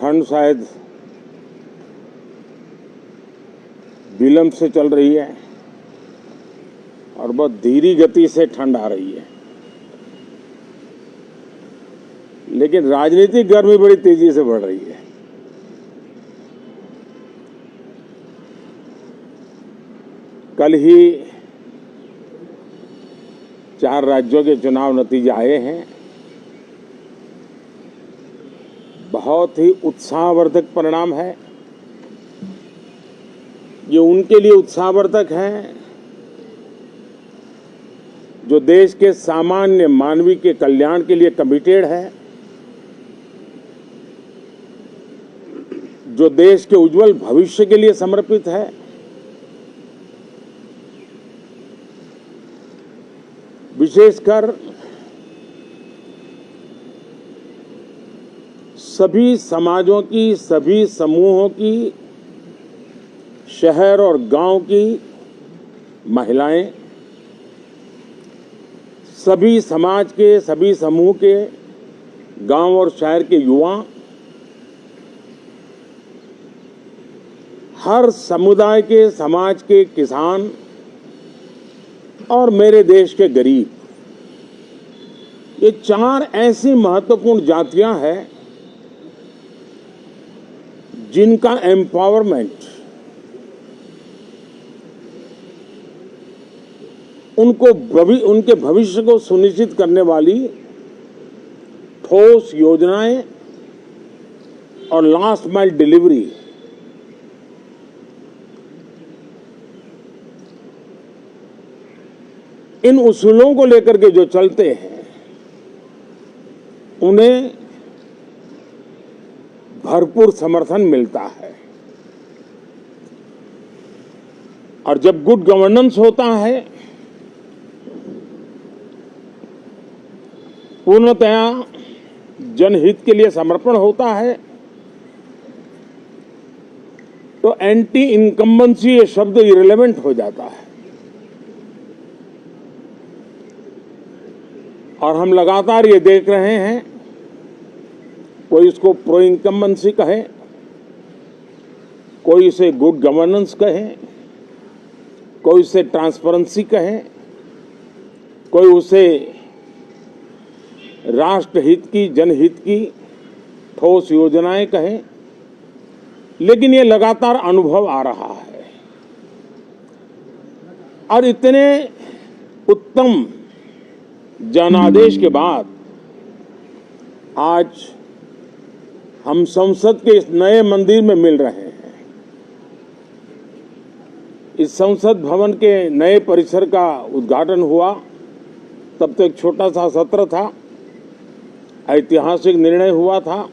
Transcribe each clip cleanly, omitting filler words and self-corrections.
ठंड शायद विलंब से चल रही है और बहुत धीमी गति से ठंड आ रही है, लेकिन राजनीतिक गर्मी बड़ी तेजी से बढ़ रही है। कल ही 4 राज्यों के चुनाव नतीजे आए हैं। बहुत ही उत्साहवर्धक परिणाम है। ये उनके लिए उत्साहवर्धक है जो देश के सामान्य मानवी के कल्याण के लिए कमिटेड है, जो देश के उज्जवल भविष्य के लिए समर्पित है, विशेषकर सभी समाजों की, सभी समूहों की, शहर और गांव की महिलाएं, सभी समाज के, सभी समूह के, गांव और शहर के युवा, हर समुदाय के, समाज के किसान और मेरे देश के गरीब, ये 4 ऐसी महत्वपूर्ण जातियां हैं जिनका एम्पावरमेंट, उनके भविष्य को सुनिश्चित करने वाली ठोस योजनाएं और लास्ट माइल डिलीवरी, इन उसूलों को लेकर के जो चलते हैं उन्हें भरपूर समर्थन मिलता है। और जब गुड गवर्नेंस होता है, पूर्णतया जनहित के लिए समर्पण होता है, तो एंटी इनकम्बेंसी ये शब्द इरेलेवेंट हो जाता है। और हम लगातार ये देख रहे हैं, कोई इसको प्रो इनकम्बेंसी कहे, कोई इसे गुड गवर्नेंस कहे, कोई इसे ट्रांसपेरेंसी कहे, कोई उसे राष्ट्रहित की, जनहित की ठोस योजनाएं कहें, लेकिन ये लगातार अनुभव आ रहा है। और इतने उत्तम जनादेश के बाद आज हम संसद के इस नए मंदिर में मिल रहे हैं। इस संसद भवन के नए परिसर का उद्घाटन हुआ, तब तो एक छोटा सा सत्र था, ऐतिहासिक निर्णय हुआ था,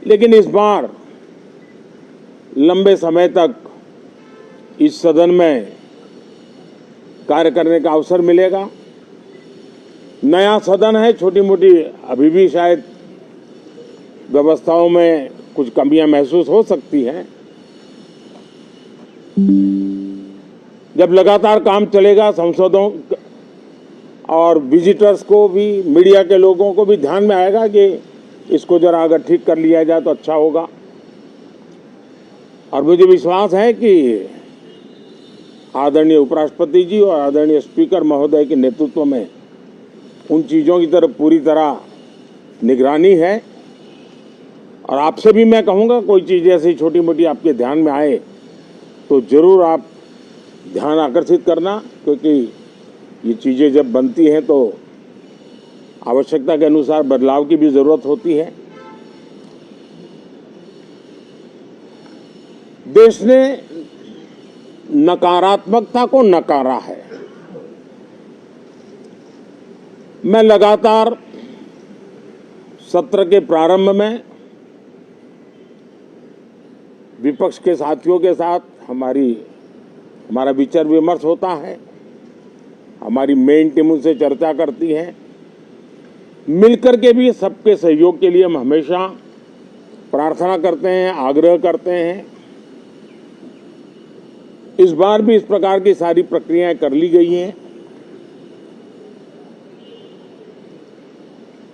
लेकिन इस बार लंबे समय तक इस सदन में कार्य करने का अवसर मिलेगा। नया सदन है, छोटी मोटी अभी भी शायद व्यवस्थाओं में कुछ कमियां महसूस हो सकती हैं। जब लगातार काम चलेगा, सांसदों और विजिटर्स को भी, मीडिया के लोगों को भी ध्यान में आएगा कि इसको जरा अगर ठीक कर लिया जाए तो अच्छा होगा। और मुझे विश्वास है कि आदरणीय उपराष्ट्रपति जी और आदरणीय स्पीकर महोदय के नेतृत्व में उन चीज़ों की तरफ पूरी तरह निगरानी है। और आपसे भी मैं कहूँगा, कोई चीज़ ऐसी छोटी मोटी आपके ध्यान में आए तो ज़रूर आप ध्यान आकर्षित करना, क्योंकि ये चीज़ें जब बनती हैं तो आवश्यकता के अनुसार बदलाव की भी ज़रूरत होती है। देश ने नकारात्मकता को नकारा है। मैं लगातार सत्र के प्रारंभ में विपक्ष के साथियों के साथ हमारा विचार विमर्श होता है, हमारी मेन टीम उनसे चर्चा करती है। मिलकर के भी सबके सहयोग के लिए हम हमेशा प्रार्थना करते हैं, आग्रह करते हैं। इस बार भी इस प्रकार की सारी प्रक्रियाएं कर ली गई हैं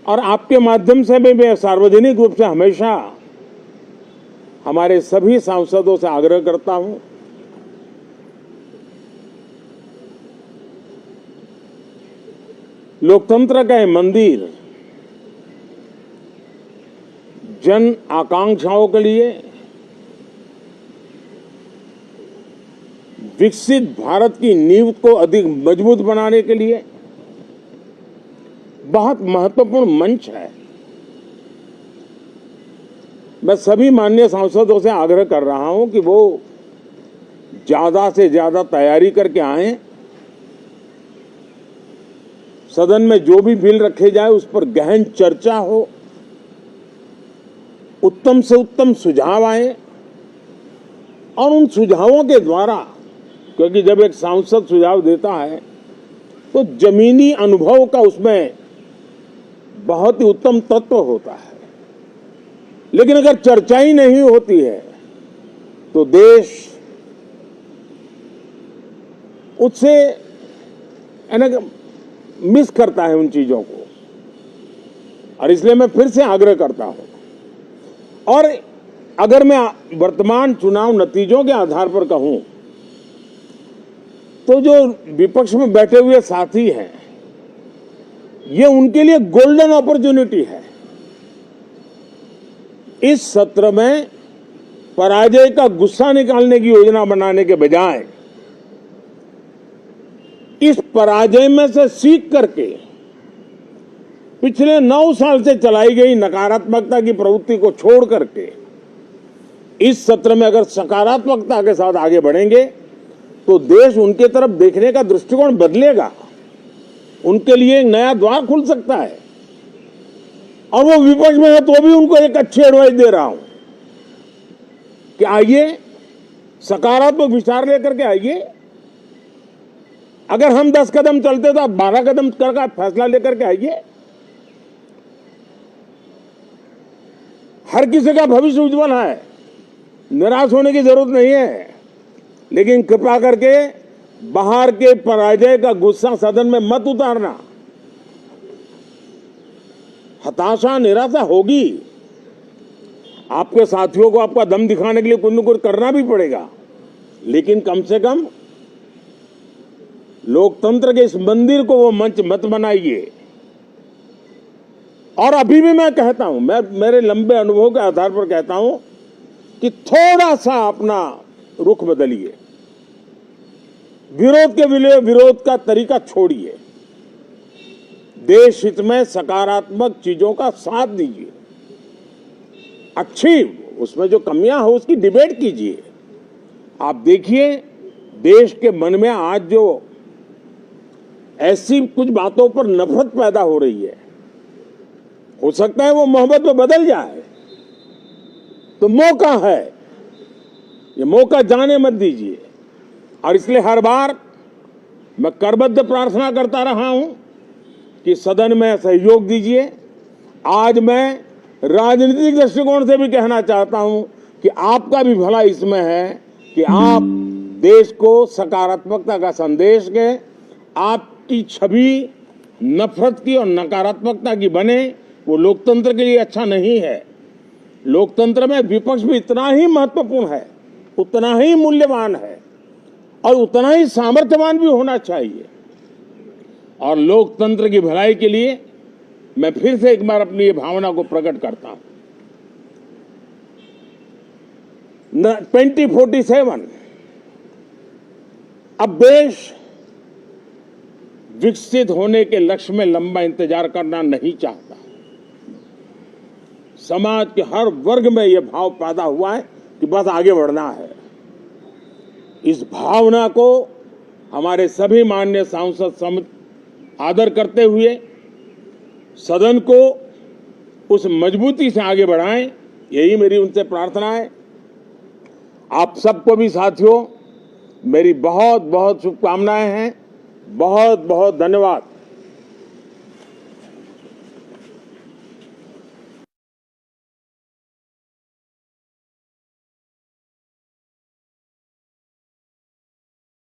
और आपके माध्यम से भी मैं सार्वजनिक रूप से हमेशा हमारे सभी सांसदों से आग्रह करता हूं, लोकतंत्र का ये मंदिर जन आकांक्षाओं के लिए, विकसित भारत की नींव को अधिक मजबूत बनाने के लिए बहुत महत्वपूर्ण मंच है। मैं सभी माननीय सांसदों से आग्रह कर रहा हूं कि वो ज्यादा से ज्यादा तैयारी करके आएं। सदन में जो भी बिल रखे जाए उस पर गहन चर्चा हो, उत्तम से उत्तम सुझाव आए और उन सुझावों के द्वारा, क्योंकि जब एक सांसद सुझाव देता है तो जमीनी अनुभव का उसमें बहुत ही उत्तम तत्व होता है, लेकिन अगर चर्चा ही नहीं होती है तो देश उससे मिस करता है उन चीजों को। और इसलिए मैं फिर से आग्रह करता हूं, और अगर मैं वर्तमान चुनाव नतीजों के आधार पर कहूं तो जो विपक्ष में बैठे हुए साथी हैं, ये उनके लिए गोल्डन अपॉर्चुनिटी है। इस सत्र में पराजय का गुस्सा निकालने की योजना बनाने के बजाय इस पराजय में से सीख करके पिछले 9 साल से चलाई गई नकारात्मकता की प्रवृत्ति को छोड़ करके इस सत्र में अगर सकारात्मकता के साथ आगे बढ़ेंगे तो देश उनके तरफ देखने का दृष्टिकोण बदलेगा, उनके लिए एक नया द्वार खुल सकता है। और वो विपक्ष में है तो भी उनको एक अच्छी एडवाइस दे रहा हूं कि आइए, सकारात्मक विचार लेकर के आइए। अगर हम 10 कदम चलते तो आप 12 कदम करके फैसला लेकर के आइए। हर किसी का भविष्य उज्जवल है, निराश होने की जरूरत नहीं है, लेकिन कृपा करके बाहर के पराजय का गुस्सा सदन में मत उतारना। हताशा, निराशा होगी, आपके साथियों को आपका दम दिखाने के लिए कुछ न कुछ करना भी पड़ेगा, लेकिन कम से कम लोकतंत्र के इस मंदिर को वो मंच मत बनाइए। और अभी भी मैं कहता हूं, मैं मेरे लंबे अनुभव के आधार पर कहता हूं कि थोड़ा सा अपना रुख बदलिए, विरोध के विरोध का तरीका छोड़िए, देश हित में सकारात्मक चीजों का साथ दीजिए, अच्छी उसमें जो कमियां हो उसकी डिबेट कीजिए। आप देखिए देश के मन में आज जो ऐसी कुछ बातों पर नफरत पैदा हो रही है, हो सकता है वो मोहब्बत में बदल जाए, तो मौका है, ये मौका जाने मत दीजिए। और इसलिए हर बार मैं करबद्ध प्रार्थना करता रहा हूं कि सदन में सहयोग दीजिए। आज मैं राजनीतिक दृष्टिकोण से भी कहना चाहता हूं कि आपका भी भला इसमें है कि आप देश को सकारात्मकता का संदेश दें, आपकी छवि नफरत की और नकारात्मकता की बने, वो लोकतंत्र के लिए अच्छा नहीं है। लोकतंत्र में विपक्ष भी इतना ही महत्वपूर्ण है, उतना ही मूल्यवान है और उतना ही सामर्थ्यवान भी होना चाहिए। और लोकतंत्र की भलाई के लिए मैं फिर से एक बार अपनी ये भावना को प्रकट करता हूं। 2047 अब देश विकसित होने के लक्ष्य में लंबा इंतजार करना नहीं चाहता। समाज के हर वर्ग में यह भाव पैदा हुआ है कि बस आगे बढ़ना है। इस भावना को हमारे सभी माननीय सांसद आदर करते हुए सदन को उस मजबूती से आगे बढ़ाएं, यही मेरी उनसे प्रार्थना है। आप सबको भी साथियों मेरी बहुत बहुत शुभकामनाएं हैं। बहुत बहुत धन्यवाद।